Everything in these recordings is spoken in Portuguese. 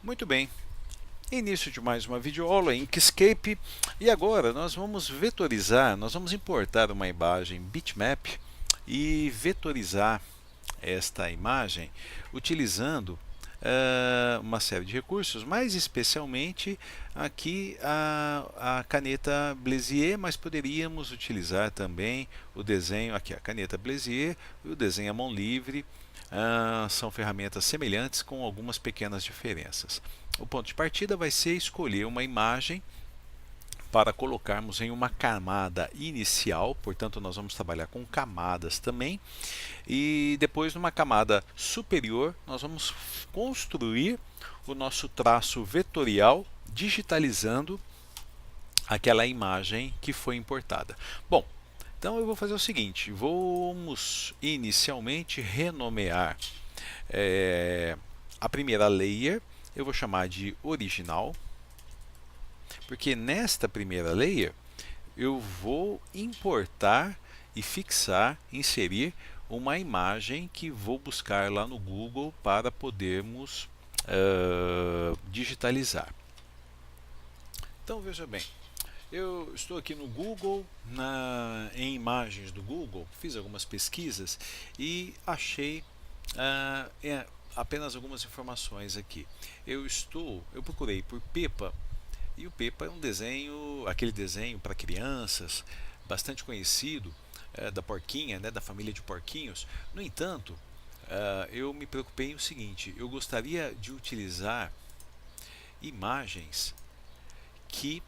Muito bem, início de mais uma videoaula em Inkscape e agora nós vamos vetorizar, nós vamos importar uma imagem bitmap e vetorizar esta imagem utilizando uma série de recursos, mais especialmente aqui a caneta Bezier, mas poderíamos utilizar também o desenho, aqui a caneta Bezier e o desenho à mão livre. São ferramentas semelhantes com algumas pequenas diferenças. O ponto de partida vai ser escolher uma imagem para colocarmos em uma camada inicial, portanto nós vamos trabalhar com camadas também, e depois numa camada superior nós vamos construir o nosso traço vetorial digitalizando aquela imagem que foi importada. Bom, então eu vou fazer o seguinte, vamos inicialmente renomear a primeira layer, eu vou chamar de original, porque nesta primeira layer eu vou importar e fixar, inserir uma imagem que vou buscar lá no Google para podermos digitalizar. Então veja bem, eu estou aqui no Google, em imagens do Google, fiz algumas pesquisas e achei apenas algumas informações aqui. Eu procurei por Peppa e o Peppa é um desenho, aquele desenho para crianças, bastante conhecido, da porquinha, né, da família de porquinhos. No entanto, eu me preocupei em o seguinte: eu gostaria de utilizar imagens que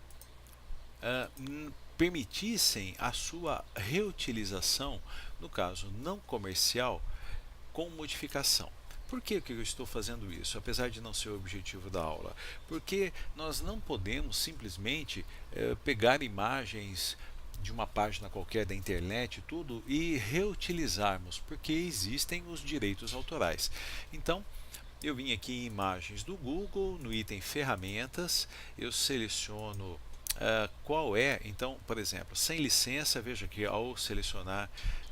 permitissem a sua reutilização, no caso não comercial, com modificação. Por que eu estou fazendo isso, apesar de não ser o objetivo da aula? Porque nós não podemos simplesmente pegar imagens de uma página qualquer da internet tudo e reutilizarmos, porque existem os direitos autorais. Então, eu vim aqui em imagens do Google, no item ferramentas, eu seleciono qual é, então, por exemplo, sem licença, veja que ao selecionar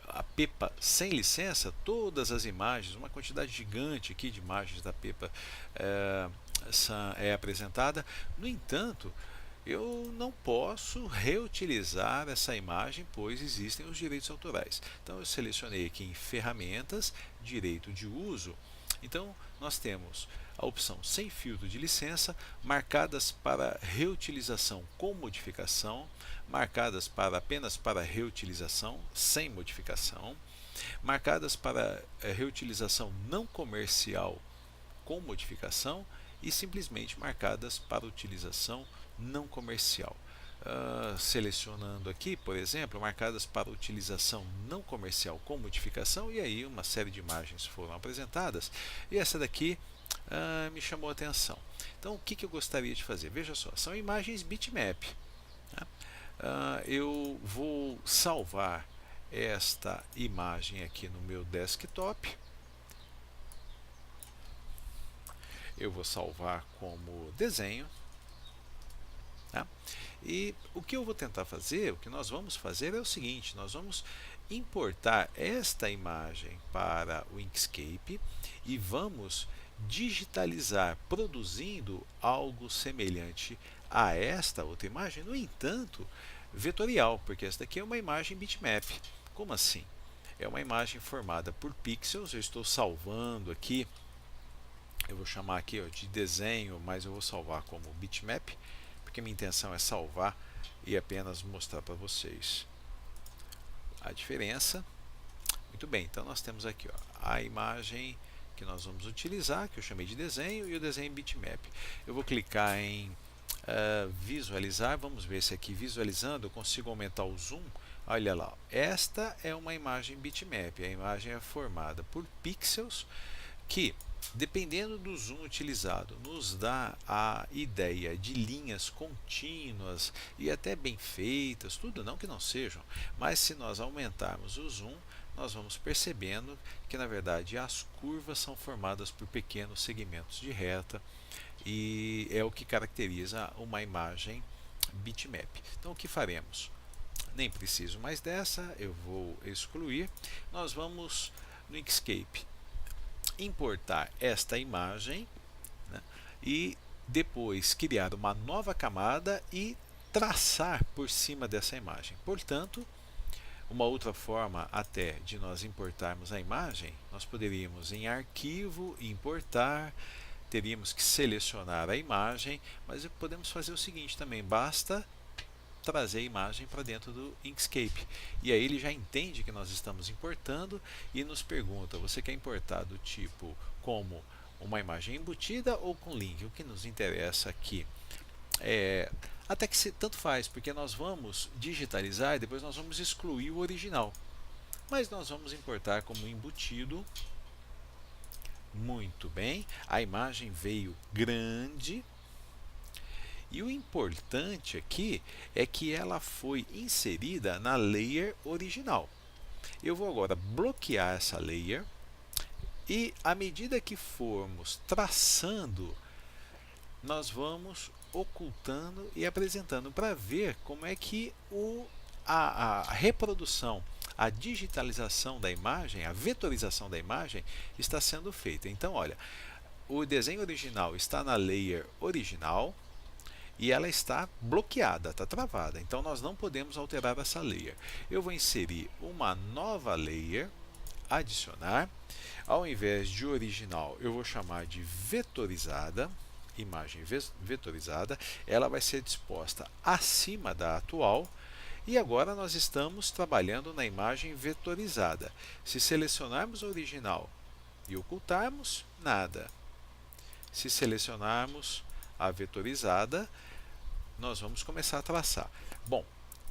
a Peppa sem licença, todas as imagens, uma quantidade gigante aqui de imagens da Peppa é apresentada. No entanto, eu não posso reutilizar essa imagem, pois existem os direitos autorais. Então eu selecionei aqui em ferramentas, direito de uso. Então nós temos a opção sem filtro de licença, marcadas para reutilização com modificação, marcadas apenas para reutilização sem modificação, marcadas para reutilização não comercial com modificação e simplesmente marcadas para utilização não comercial. Selecionando aqui, por exemplo, marcadas para utilização não comercial com modificação, e aí uma série de imagens foram apresentadas, e essa daqui me chamou a atenção. Então, o que eu gostaria de fazer? Veja só, são imagens bitmap. Tá? Eu vou salvar esta imagem aqui no meu desktop. Eu vou salvar como desenho. Tá? E o que eu vou tentar fazer, o que nós vamos fazer é o seguinte: nós vamos importar esta imagem para o Inkscape e vamos digitalizar, produzindo algo semelhante a esta outra imagem, no entanto, vetorial, porque esta daqui é uma imagem bitmap. Como assim? É uma imagem formada por pixels, eu estou salvando aqui, eu vou chamar aqui de desenho, mas eu vou salvar como bitmap, porque minha intenção é salvar e apenas mostrar para vocês a diferença. Muito bem, então nós temos aqui a imagem que nós vamos utilizar, que eu chamei de desenho, e o desenho bitmap. Eu vou clicar em visualizar, vamos ver se aqui visualizando eu consigo aumentar o zoom. Olha lá, esta é uma imagem bitmap, a imagem é formada por pixels que, dependendo do zoom utilizado, nos dá a ideia de linhas contínuas e até bem feitas, tudo não que não sejam, mas se nós aumentarmos o zoom, nós vamos percebendo que na verdade as curvas são formadas por pequenos segmentos de reta e é o que caracteriza uma imagem bitmap. Então o que faremos? Nem preciso mais dessa, eu vou excluir. Nós vamos no Inkscape importar esta imagem, né, e depois criar uma nova camada e traçar por cima dessa imagem. Portanto, uma outra forma até de nós importarmos a imagem, nós poderíamos em arquivo, importar, teríamos que selecionar a imagem, mas podemos fazer o seguinte também, basta trazer a imagem para dentro do Inkscape. E aí ele já entende que nós estamos importando e nos pergunta, você quer importar do tipo como uma imagem embutida ou com link? O que nos interessa aqui até que tanto faz, porque nós vamos digitalizar e depois nós vamos excluir o original. Mas nós vamos importar como embutido. Muito bem, a imagem veio grande. E o importante aqui é que ela foi inserida na layer original. Eu vou agora bloquear essa layer e à medida que formos traçando, nós vamos ocultando e apresentando para ver como é que a reprodução, a digitalização da imagem, a vetorização da imagem está sendo feita. Então, olha, o desenho original está na layer original e ela está bloqueada, está travada. Então, nós não podemos alterar essa layer. Eu vou inserir uma nova layer, adicionar. Ao invés de original, eu vou chamar de vetorizada. Imagem vetorizada, ela vai ser disposta acima da atual e agora nós estamos trabalhando na imagem vetorizada. Se selecionarmos o original e ocultarmos, nada. Se selecionarmos a vetorizada, nós vamos começar a traçar. Bom,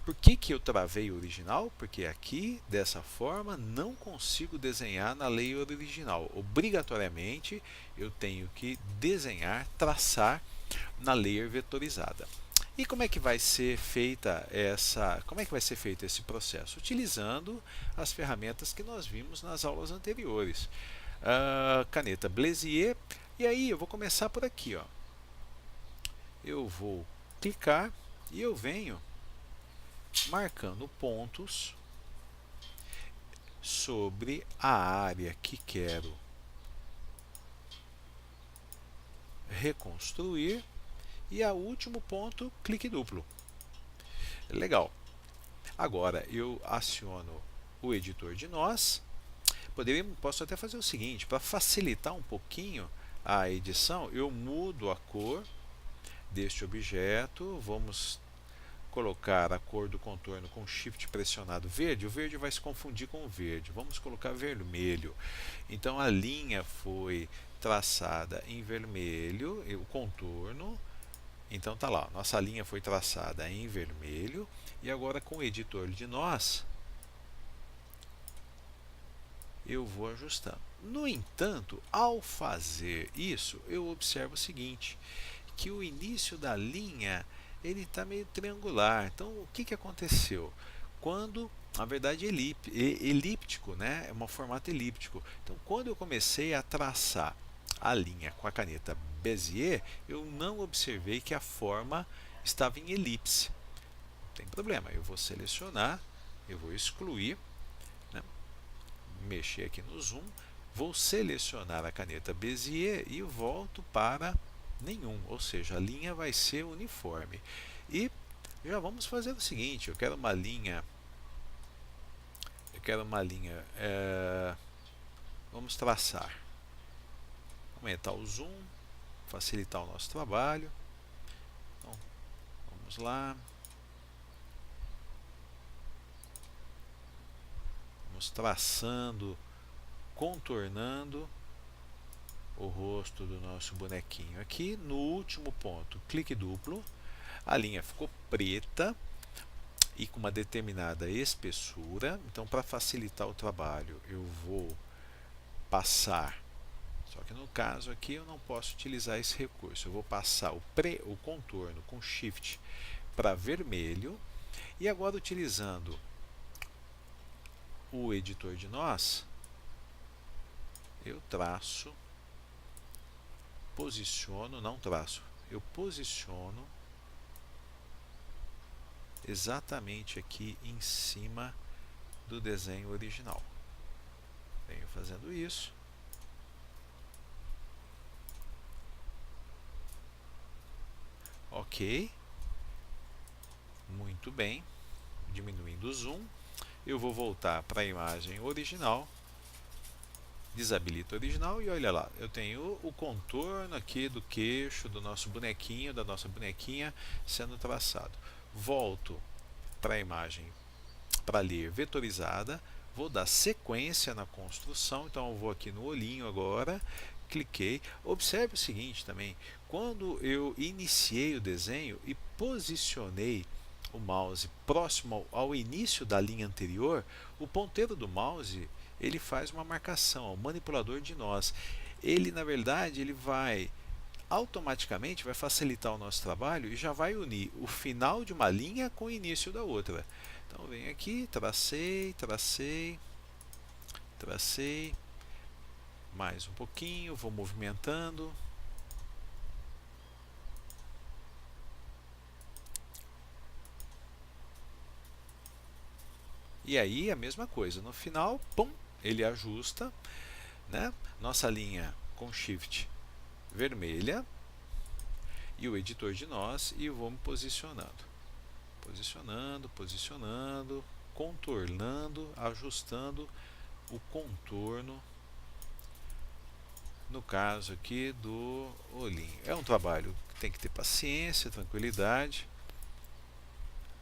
por que eu travei o original? Porque aqui, dessa forma, não consigo desenhar na layer original. Obrigatoriamente, eu tenho que desenhar, traçar na layer vetorizada. E como é que vai ser feita esse processo? Utilizando as ferramentas que nós vimos nas aulas anteriores. A caneta Bezier. E aí, eu vou começar por aqui. Eu vou clicar e eu venho marcando pontos sobre a área que quero reconstruir e a último ponto, clique duplo. Legal. Agora eu aciono o editor de nós. Posso até fazer o seguinte, para facilitar um pouquinho a edição, eu mudo a cor deste objeto. Vamos colocar a cor do contorno com Shift pressionado verde, o verde vai se confundir com o verde. Vamos colocar vermelho. Então a linha foi traçada em vermelho, o contorno. Então tá lá, nossa linha foi traçada em vermelho e agora com o editor de nós eu vou ajustando. No entanto, ao fazer isso, eu observo o seguinte, que o início da linha ele está meio triangular. Então, o que aconteceu? Quando, na verdade, elíptico, né? É um formato elíptico. Então, quando eu comecei a traçar a linha com a caneta Bezier, eu não observei que a forma estava em elipse. Não tem problema, eu vou selecionar, eu vou excluir, né? Mexer aqui no zoom, vou selecionar a caneta Bezier e volto para nenhum, ou seja, a linha vai ser uniforme. E já vamos fazer o seguinte, eu quero uma linha, vamos traçar, aumentar o zoom, facilitar o nosso trabalho. Então, vamos lá, vamos traçando, contornando o rosto do nosso bonequinho aqui. No último ponto, clique duplo, a linha ficou preta e com uma determinada espessura. Então, para facilitar o trabalho, eu vou passar, só que no caso aqui eu não posso utilizar esse recurso, eu vou passar o contorno com Shift para vermelho e agora utilizando o editor de nós, eu traço, eu posiciono exatamente aqui em cima do desenho original. Venho fazendo isso. Ok, muito bem, diminuindo o zoom. Eu vou voltar para a imagem original, desabilito o original e olha lá, eu tenho o contorno aqui do queixo do nosso bonequinho, da nossa bonequinha sendo traçado. Volto para a imagem, para ler vetorizada, vou dar sequência na construção, então eu vou aqui no olhinho agora, cliquei. Observe o seguinte também, quando eu iniciei o desenho e posicionei o mouse próximo ao início da linha anterior, o ponteiro do mouse ele faz uma marcação, o manipulador de nós. Ele, na verdade, ele vai automaticamente vai facilitar o nosso trabalho e já vai unir o final de uma linha com o início da outra. Então eu venho aqui, tracei, tracei, tracei, mais um pouquinho, vou movimentando. E aí a mesma coisa, no final, pum, ele ajusta, né? Nossa linha com Shift vermelha e o editor de nós e vou me posicionando, posicionando, posicionando, contornando, ajustando o contorno, no caso aqui do olhinho. É um trabalho que tem que ter paciência, tranquilidade,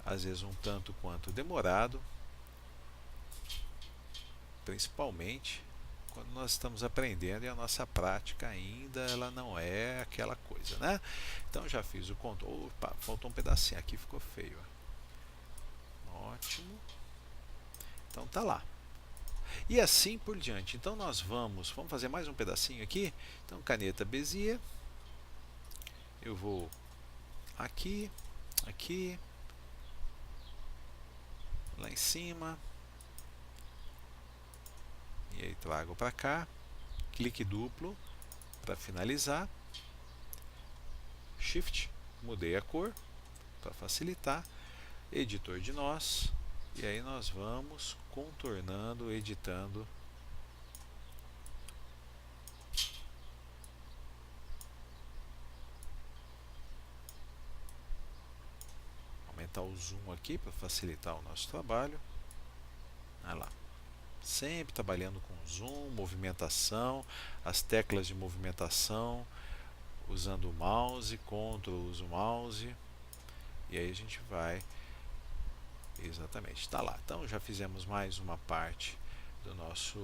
às vezes um tanto quanto demorado, principalmente quando nós estamos aprendendo e a nossa prática ainda ela não é aquela coisa, né? Então já fiz o contorno. Opa, faltou um pedacinho aqui, ficou feio. Ótimo. Então tá lá. E assim por diante. Então nós vamos fazer mais um pedacinho aqui. Então caneta Bezier. Eu vou aqui, aqui, lá em cima. E aí trago para cá, clique duplo para finalizar, Shift, mudei a cor para facilitar, editor de nós, e aí nós vamos contornando, editando aumentar o zoom aqui para facilitar o nosso trabalho. Olha lá. Sempre trabalhando com zoom, movimentação, as teclas de movimentação, usando o mouse, Ctrl, uso o mouse, e aí a gente vai, exatamente, está lá. Então já fizemos mais uma parte do nosso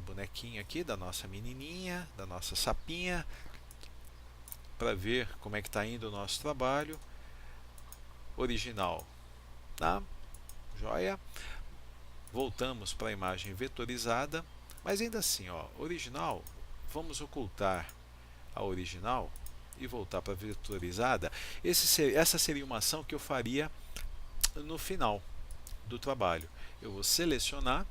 bonequinho aqui, da nossa menininha, da nossa sapinha, para ver como é que está indo o nosso trabalho. Original, tá? Joia. Voltamos para a imagem vetorizada, mas ainda assim, ó, original, vamos ocultar a original e voltar para a vetorizada. Essa seria uma ação que eu faria no final do trabalho. Eu vou selecionar,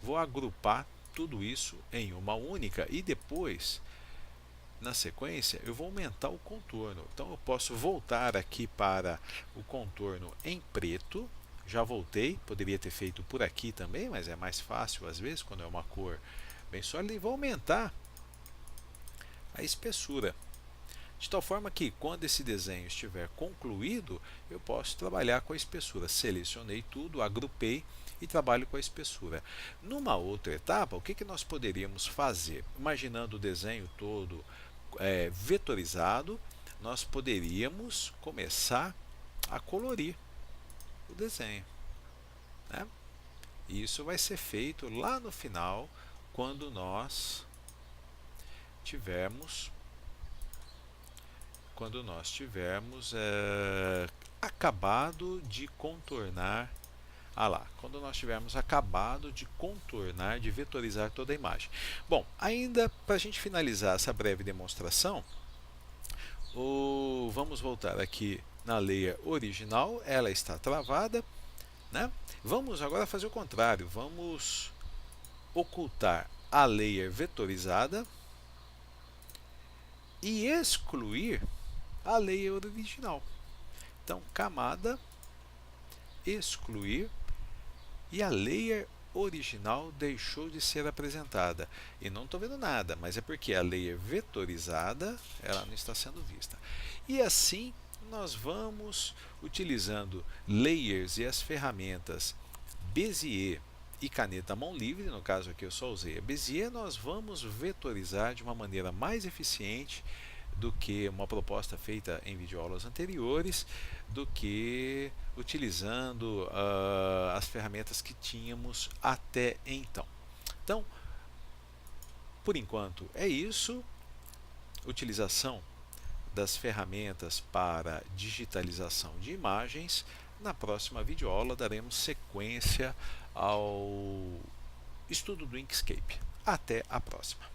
vou agrupar tudo isso em uma única e depois, na sequência, eu vou aumentar o contorno. Então eu posso voltar aqui para o contorno em preto. Já voltei, poderia ter feito por aqui também, mas é mais fácil às vezes quando é uma cor bem sólida, e vou aumentar a espessura, de tal forma que quando esse desenho estiver concluído, eu posso trabalhar com a espessura. Selecionei tudo, agrupei e trabalho com a espessura. Numa outra etapa, o que nós poderíamos fazer? Imaginando o desenho todo vetorizado, nós poderíamos começar a colorir o desenho, né? E isso vai ser feito lá no final, quando nós tivermos acabado de contornar. Quando nós tivermos acabado de contornar, de vetorizar toda a imagem. Bom, ainda para a gente finalizar essa breve demonstração, vamos voltar aqui na layer original, ela está travada, né? Vamos agora fazer o contrário, vamos ocultar a layer vetorizada e excluir a layer original. Então, camada, excluir, e a layer original deixou de ser apresentada. E não estou vendo nada, mas é porque a layer vetorizada ela não está sendo vista. E assim nós vamos utilizando layers e as ferramentas Bezier e caneta mão livre, no caso aqui eu só usei a Bezier, nós vamos vetorizar de uma maneira mais eficiente do que uma proposta feita em videoaulas anteriores, do que utilizando as ferramentas que tínhamos até então. Então, por enquanto é isso. Utilização das ferramentas para digitalização de imagens. Na próxima videoaula daremos sequência ao estudo do Inkscape. Até a próxima!